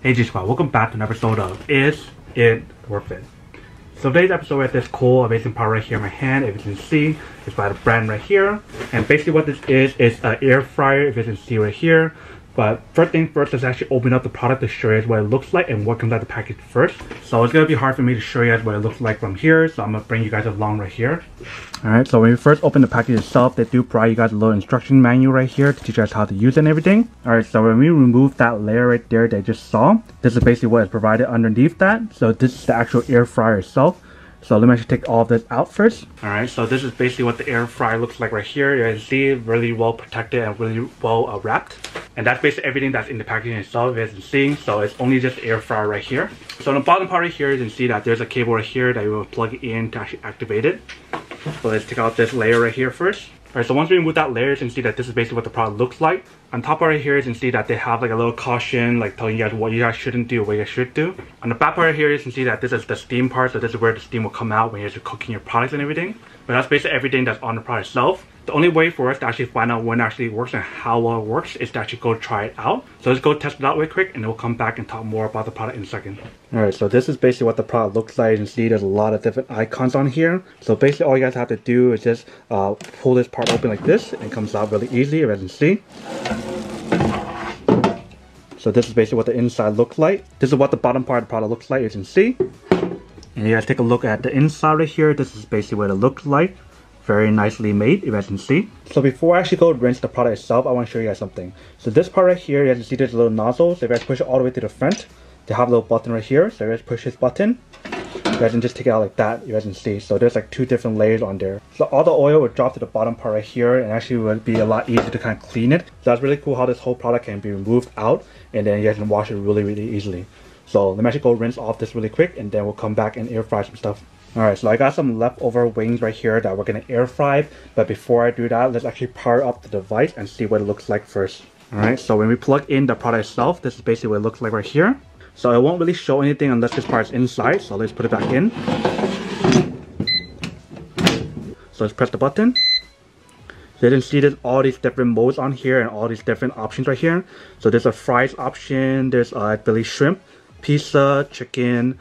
Hey G Squad, welcome back to an episode of Is It Worth It? So today's episode is this cool amazing part right here in my hand. If you can see, it's by the brand right here. And basically what this is an air fryer, if you can see right here. But first thing first, let's actually open up the product to show you guys what it looks like and what comes out of the package first. So it's going to be hard for me to show you guys what it looks like from here, so I'm going to bring you guys along right here. Alright, so when you first open the package itself, they do provide you guys a little instruction manual right here to teach you guys how to use it and everything. Alright, so when we remove that layer right there that you just saw, this is basically what is provided underneath that. So this is the actual air fryer itself. So let me actually take all of this out first. Alright, so this is basically what the air fryer looks like right here. You guys see, really well protected and really well wrapped. And that's basically everything that's in the packaging itself, as you can see. So it's only just air fryer right here. So on the bottom part right here, you can see that there's a cable right here that you will plug in to actually activate it. So let's take out this layer right here first. Alright, so once we remove that layer, you can see that this is basically what the product looks like. On top right here, you can see that they have like a little caution, like telling you guys what you guys shouldn't do, what you guys should do. On the back part right here, you can see that this is the steam part, so this is where the steam will come out when you're cooking your products and everything. But that's basically everything that's on the product itself. The only way for us to actually find out when it actually works and how well it works is to actually go try it out. So let's go test it out real quick and then we'll come back and talk more about the product in a second. Alright, so this is basically what the product looks like. You can see there's a lot of different icons on here. So basically all you guys have to do is just pull this part open like this and it comes out really easy, as you can see. So this is basically what the inside looks like. This is what the bottom part of the product looks like, as you can see. And you guys take a look at the inside right here. This is basically what it looks like. Very nicely made, if you guys can see. So before I actually go rinse the product itself, I want to show you guys something. So this part right here, you guys can see there's a little nozzle. So if you guys push it all the way to the front, they have a little button right here. So if you guys push this button, you guys can just take it out like that, you guys can see. So there's like two different layers on there. So all the oil would drop to the bottom part right here and actually would be a lot easier to kind of clean it. So that's really cool how this whole product can be removed out and then you guys can wash it really easily. So let me actually go rinse off this really quick and then we'll come back and air fry some stuff. Alright, so I got some leftover wings right here that we're going to air fry. But before I do that, let's actually power up the device and see what it looks like first. Alright, so when we plug in the product itself, this is basically what it looks like right here. So it won't really show anything unless this part is inside. So let's put it back in. So let's press the button. So you can see there's all these different modes on here and all these different options right here. So there's a fries option, there's I believe shrimp, pizza, chicken,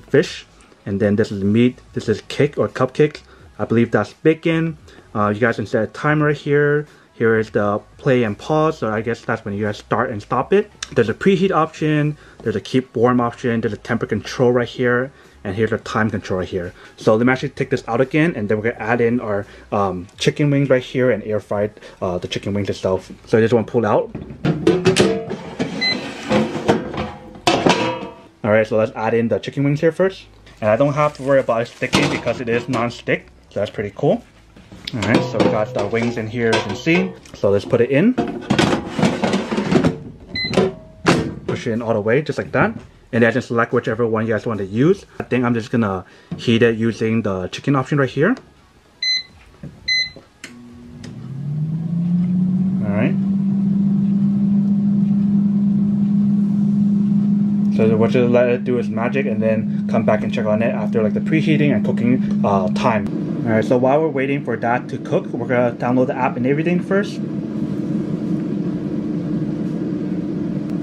fish. And then this is meat, this is cake or cupcakes. I believe that's bacon. You guys can set a timer here. Here is the play and pause, so I guess that's when you guys start and stop it. There's a preheat option, there's a keep warm option, there's a temperature control right here, and here's a time control right here. So let me actually take this out again, and then we're gonna add in our chicken wings right here and air fry the chicken wings itself. So I just want to pull out. Alright, so let's add in the chicken wings here first. And I don't have to worry about it sticking because it is non-stick, so that's pretty cool. Alright, so we got the wings in here, as you can see. So let's put it in. Push it in all the way, just like that. And then just select whichever one you guys want to use. I think I'm just gonna heat it using the chicken option right here. Alright. So what you let it do is magic and then come back and check on it after like the preheating and cooking time. Alright, so while we're waiting for that to cook, we're gonna download the app and everything first.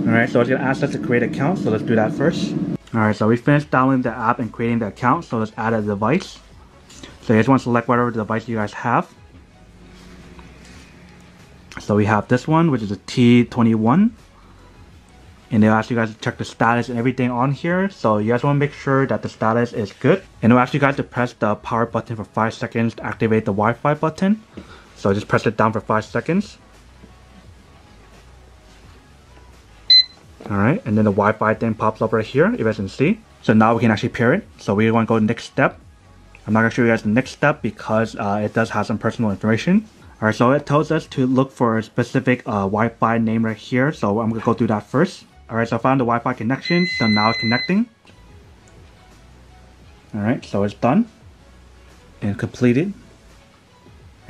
Alright, so it's gonna ask us to create an account, so let's do that first. Alright, so we finished downloading the app and creating the account, so let's add a device. So you just want to select whatever device you guys have. So we have this one, which is a T21. And they'll ask you guys to check the status and everything on here. So you guys want to make sure that the status is good. And it'll ask you guys to press the power button for 5 seconds to activate the Wi-Fi button. So just press it down for 5 seconds. Alright, and then the Wi-Fi thing pops up right here, if you guys can see. So now we can actually pair it. So we want to go to the next step. I'm not going to show you guys the next step because it does have some personal information. Alright, so it tells us to look for a specific Wi-Fi name right here. So I'm going to go do that first. Alright, so I found the Wi-Fi connection, so now it's connecting. Alright, so it's done and completed.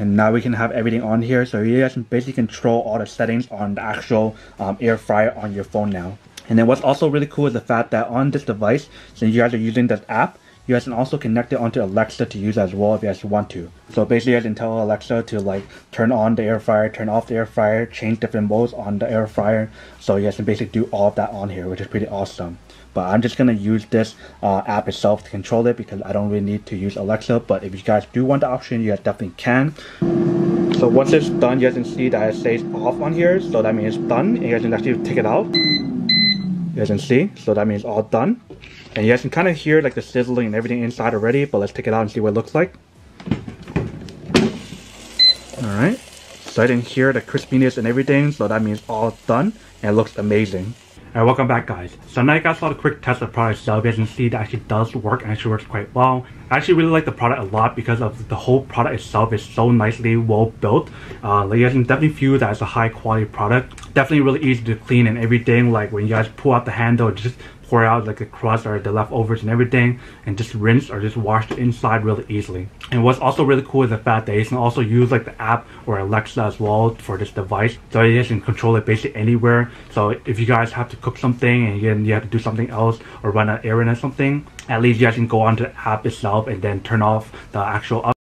And now we can have everything on here, so you guys can basically control all the settings on the actual air fryer on your phone now. And then what's also really cool is the fact that on this device, since you guys are using this app, you guys can also connect it onto Alexa to use as well if you guys want to. So basically you guys can tell Alexa to like turn on the air fryer, turn off the air fryer, change different modes on the air fryer. So you guys can basically do all of that on here, which is pretty awesome. But I'm just gonna use this app itself to control it because I don't really need to use Alexa. But if you guys do want the option, you guys definitely can. So once it's done, you guys can see that it says off on here. So that means it's done. And you guys can actually take it out. You guys can see. So that means all done. And you guys can kind of hear like the sizzling and everything inside already. But let's take it out and see what it looks like. Alright. So I didn't hear the crispiness and everything. So that means all done. And it looks amazing. Alright, welcome back guys. So now you guys saw the quick test of the product itself. You guys can see that actually does work and actually works quite well. I actually really like the product a lot because of the whole product itself is so nicely well built. Like you guys can definitely feel that it's a high quality product. Definitely really easy to clean and everything. Like when you guys pull out the handle, just pour out like the crust or the leftovers and everything and just rinse or just wash the inside really easily. And what's also really cool is the fact that you can also use like the app or Alexa as well for this device. So you guys can control it basically anywhere. So if you guys have to cook something and again you have to do something else or run an errand or something, at least you guys can go onto the app itself and then turn off the actual